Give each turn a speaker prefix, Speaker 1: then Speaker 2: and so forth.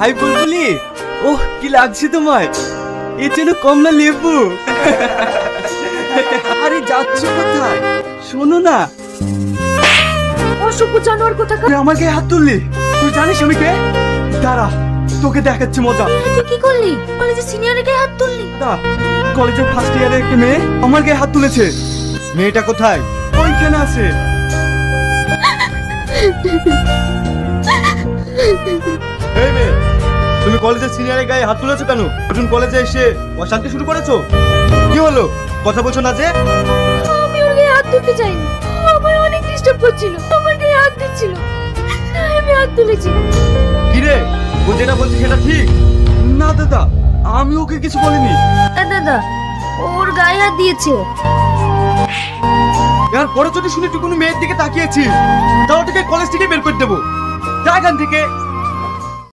Speaker 1: High বুলবুলি, ওহ কি লাগছে তোমায়? এর জন্য কমলা লেবু। আরে যাচ্ছ কোথায়? শোনো না।
Speaker 2: অসভ্য জানোয়ার কোথাকার।
Speaker 1: তুই আমার গায়ে হাত তুললি, তুই জানিস আমি কে? দাঁড়া, তোকে দেখাচ্ছি মজা।
Speaker 2: তুই কি করলি? কলেজে সিনিয়রের গায়ে হাত তুললি?
Speaker 1: কলেজের ফার্স্ট ইয়ারে একটা মেয়ে আমার গায়ে হাত তুলেছে। মেয়েটা কোথায়? ওইখানে আছে। এই মেয়ে, তুমি কলেজের সিনিয়রের গায়ে হাত তুলেছো কেন? নতুন কলেজে এসে অশান্তি শুরু করেছো? কি হলো, কথা বলছো না যে?
Speaker 2: আমি ওর গায়ে হাত তুলতে চাইনি, আমায় অনেক ডিস্টার্ব করছিল, আমার গায়ে হাত দিচ্ছিল, তাই আমি হাত তুলেছি।
Speaker 1: কি রে, ও যেটা বলছে সেটা ঠিক? না দাদা, আমি ওকে কিছু বলিনি।
Speaker 2: দাদা, ওর গায়ে হাত দিয়েছে।
Speaker 1: এর পরে যদি শুনি তুই কোনো মেয়ের দিকে তাকিয়েছিস, তাহলে তোকে কলেজ থেকে বের করে দেবো। যা এখান থেকে।